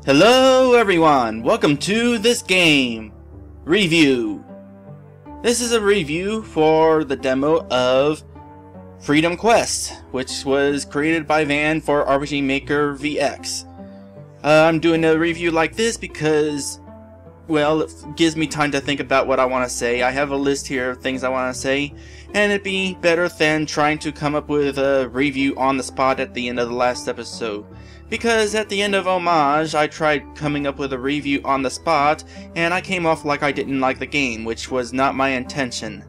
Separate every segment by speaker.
Speaker 1: Hello everyone, welcome to this game review. This is a review for the demo of Freedom Quest, which was created by Van for RPG Maker VX. I'm doing a review like this because, well, it gives me time to think about what I want to say. I have a list here of things I want to say, and it'd be better than trying to come up with a review on the spot at the end of the last episode. Because at the end of Homage, I tried coming up with a review on the spot, and I came off like I didn't like the game, which was not my intention.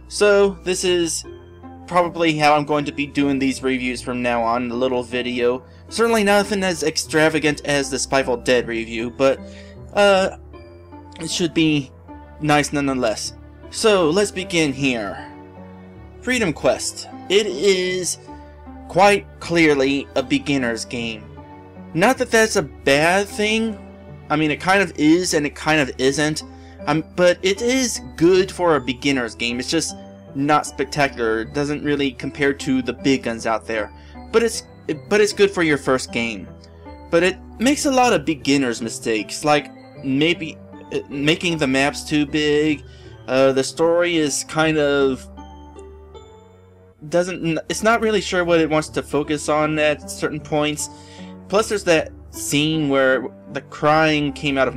Speaker 1: So, this is probably how I'm going to be doing these reviews from now on, a little video. Certainly nothing as extravagant as the Spiteful Dead review, but it should be nice nonetheless. So, let's begin here. Freedom Quest. It is quite clearly a beginner's game. Not that that's a bad thing. I mean, it kind of is and it kind of isn't. But it is good for a beginner's game. It's just not spectacular. It doesn't really compare to the big guns out there. But it's good for your first game. But it makes a lot of beginner's mistakes, like maybe making the maps too big. The story is kind of it's not really sure what it wants to focus on at certain points. Plus, there's that scene where the crying came out of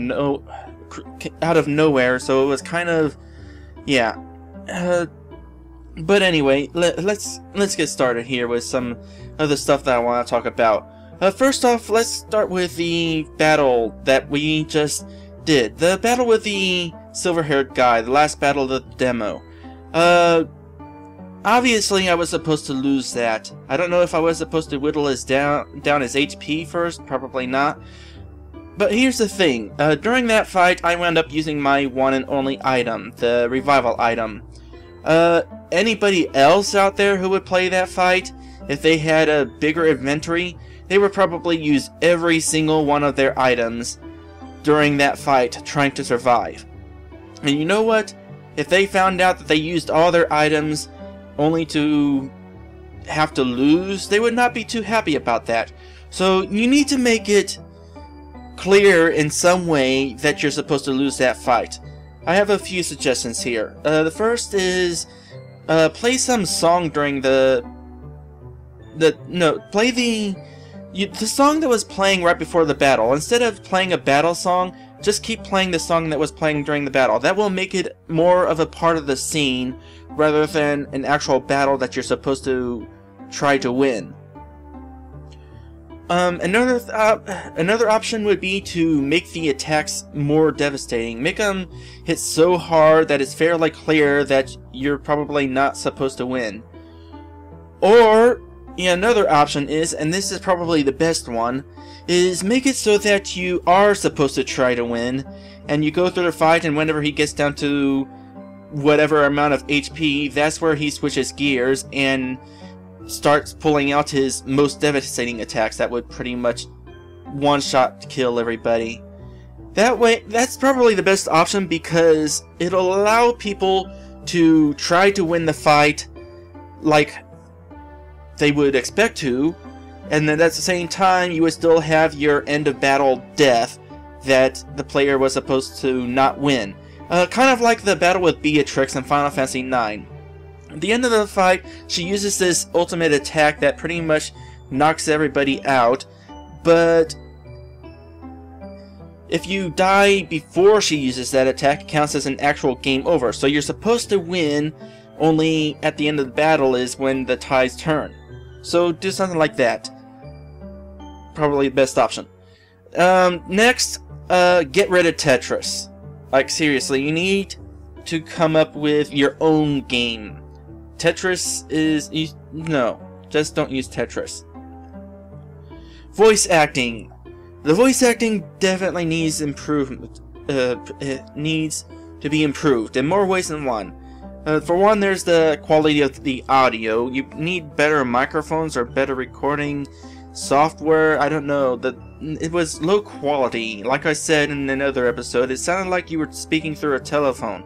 Speaker 1: nowhere, so it was kind of, yeah. But anyway, let's get started here with some of the stuff that I want to talk about. First off, let's start with the battle that we just did. The battle with the silver-haired guy, the last battle of the demo. Obviously, I was supposed to lose that. I don't know if I was supposed to whittle his down his HP first. Probably not. But here's the thing. During that fight, I wound up using my one and only item, the revival item. Anybody else out there who would play that fight, if they had a bigger inventory, they would probably use every single one of their items during that fight, trying to survive. And you know what? If they found out that they used all their items only to have to lose, they would not be too happy about that. So you need to make it clear in some way that you're supposed to lose that fight. I have a few suggestions here. The first is play some song during play the song that was playing right before the battle. Instead of playing a battle song, just keep playing the song that was playing during the battle. That will make it more of a part of the scene rather than an actual battle that you're supposed to try to win. Another option would be to make the attacks more devastating. Make them hit so hard that it's fairly clear that you're probably not supposed to win. Or, another option is, and this is probably the best one, is make it so that you are supposed to try to win, and you go through the fight, and whenever he gets down to whatever amount of HP, that's where he switches gears and starts pulling out his most devastating attacks that would pretty much one-shot kill everybody. That way, that's probably the best option because it'll allow people to try to win the fight like they would expect to, and then at the same time you would still have your end of battle death that the player was supposed to not win. Kind of like the battle with Beatrix in Final Fantasy IX. At the end of the fight, she uses this ultimate attack that pretty much knocks everybody out, but if you die before she uses that attack, it counts as an actual game over. So you're supposed to win, only at the end of the battle is when the tides turn. So do something like that. Probably the best option. Next, get rid of Tetris. Like, seriously, you need to come up with your own game. Tetris is... no, just don't use Tetris. Voice acting. The voice acting definitely needs improvement. It needs to be improved in more ways than one. For one, there's the quality of the audio. You need better microphones or better recording software. I don't know. It was low quality. Like I said in another episode, it sounded like you were speaking through a telephone.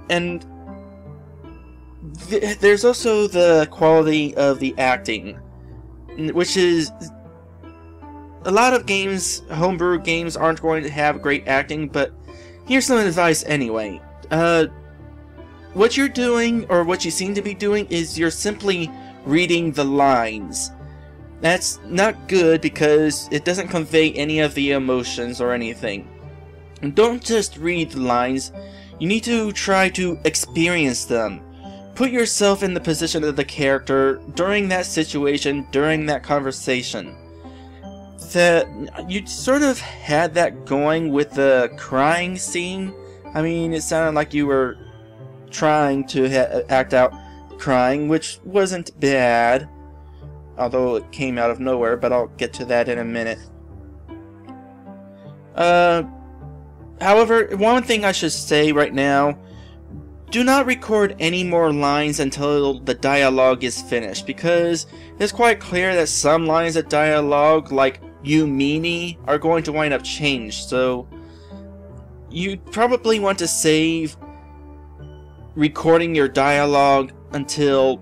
Speaker 1: And there's also the quality of the acting, which is a lot of games, homebrew games, aren't going to have great acting, but here's some advice anyway. What you're doing, or what you seem to be doing, is you're simply reading the lines. That's not good because it doesn't convey any of the emotions or anything. And don't just read the lines, you need to try to experience them. Put yourself in the position of the character during that situation, during that conversation. You sort of had that going with the crying scene. I mean, it sounded like you were trying to act out crying, which wasn't bad, although it came out of nowhere, but I'll get to that in a minute. However, one thing I should say right now, do not record any more lines until the dialogue is finished, because it's quite clear that some lines of dialogue, like "you meanie," are going to wind up changed, so you probably want to save recording your dialogue until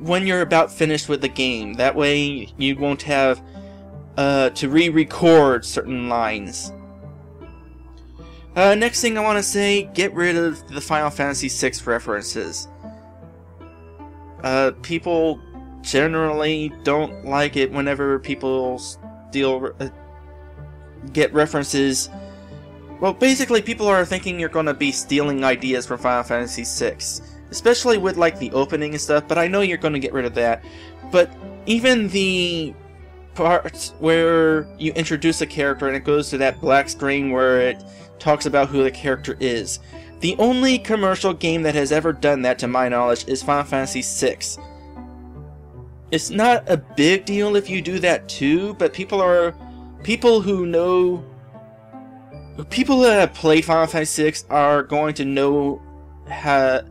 Speaker 1: when you're about finished with the game. That way you won't have to re-record certain lines. Next thing I want to say, get rid of the Final Fantasy VI references. People generally don't like it whenever people get references. Well, basically people are thinking you're going to be stealing ideas from Final Fantasy VI. Especially with like the opening and stuff, but I know you're going to get rid of that. But even the parts where you introduce a character and it goes to that black screen where it talks about who the character is. The only commercial game that has ever done that, to my knowledge, is Final Fantasy VI. It's not a big deal if you do that too, but people who have played Final Fantasy VI are going to know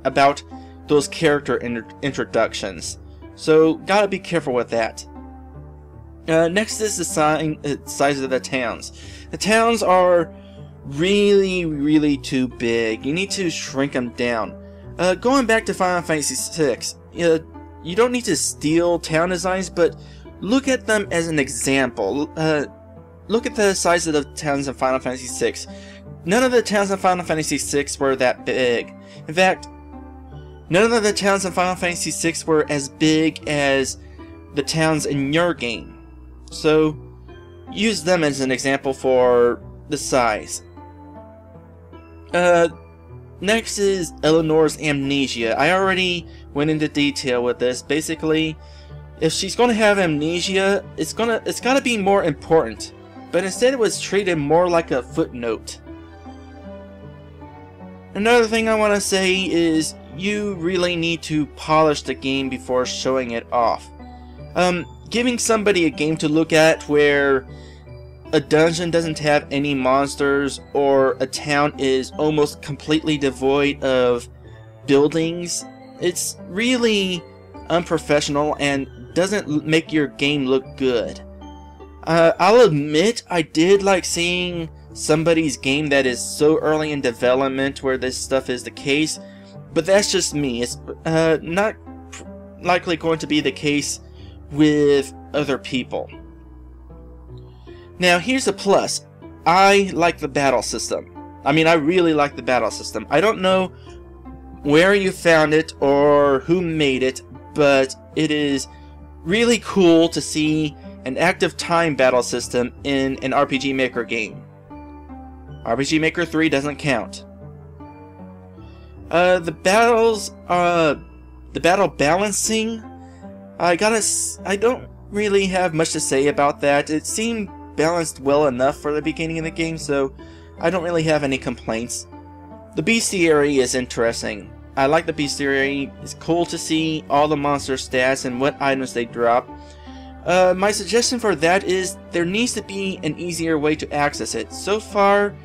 Speaker 1: about those character introductions. So, gotta be careful with that. Next is the size of the towns. The towns are really too big. You need to shrink them down. Going back to Final Fantasy VI, you don't need to steal town designs, but look at them as an example. Look at the size of the towns in Final Fantasy VI. None of the towns in Final Fantasy VI were that big. In fact, none of the towns in Final Fantasy VI were as big as the towns in your game. So, use them as an example for the size. Next is Eleanor's amnesia. I already went into detail with this. Basically, if she's going to have amnesia, it's got to be more important. But instead it was treated more like a footnote. Another thing I want to say is you really need to polish the game before showing it off. Giving somebody a game to look at where a dungeon doesn't have any monsters or a town is almost completely devoid of buildings, it's really unprofessional and doesn't make your game look good. I'll admit I did like seeing somebody's game that is so early in development where this stuff is the case, but that's just me. It's not likely going to be the case with other people. Now here's a plus. I like the battle system. I mean, I really like the battle system. I don't know where you found it or who made it, but it is really cool to see an active time battle system in an RPG Maker game. RPG Maker 3 doesn't count. The battle balancing, I don't really have much to say about that. It seemed balanced well enough for the beginning of the game, so I don't really have any complaints. The bestiary is interesting. I like the bestiary. It's cool to see all the monster stats and what items they drop. My suggestion for that is there needs to be an easier way to access it. So far,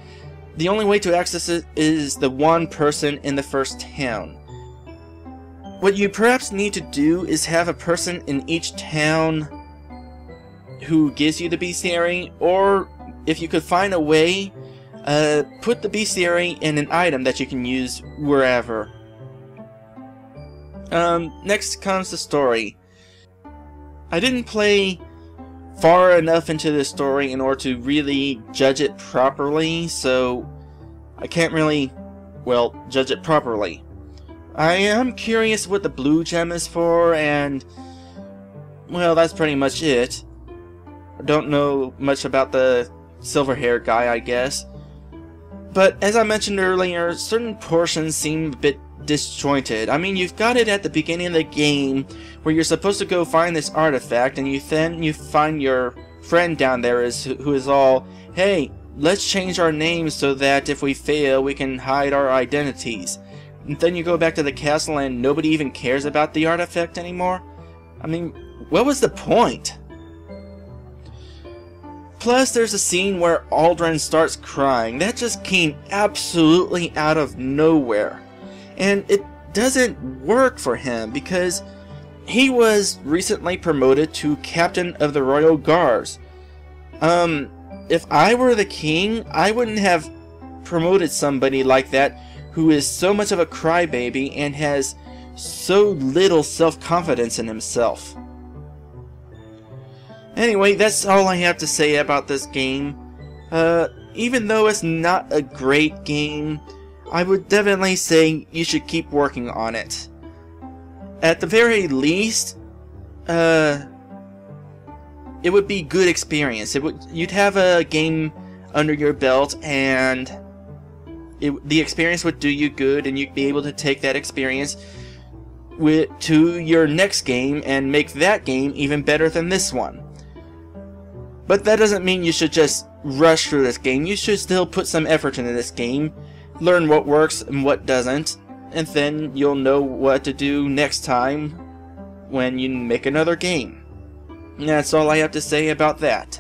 Speaker 1: the only way to access it is the one person in the first town. What you perhaps need to do is have a person in each town who gives you the bestiary, or if you could find a way, put the bestiary in an item that you can use wherever. Next comes the story. I didn't play far enough into the story in order to really judge it properly, so I can't really, well, judge it properly. I am curious what the blue gem is for, and, well, that's pretty much it. I don't know much about the silver-haired guy, I guess. But, as I mentioned earlier, certain portions seem a bit disjointed. I mean, you've got it at the beginning of the game, where you're supposed to go find this artifact, and you find your friend down there who is all, hey, let's change our names so that if we fail, we can hide our identities. And then you go back to the castle and nobody even cares about the artifact anymore? I mean, what was the point? Plus, there's a scene where Aldrin starts crying. That just came absolutely out of nowhere. And it doesn't work for him because he was recently promoted to Captain of the Royal Guards. If I were the king, I wouldn't have promoted somebody like that who is so much of a crybaby and has so little self-confidence in himself. Anyway, that's all I have to say about this game. Even though it's not a great game, I would definitely say you should keep working on it. At the very least, it would be good experience. You'd have a game under your belt, and the experience would do you good, and you'd be able to take that experience to your next game and make that game even better than this one. But that doesn't mean you should just rush through this game. You should still put some effort into this game, learn what works and what doesn't, and then you'll know what to do next time when you make another game. And that's all I have to say about that.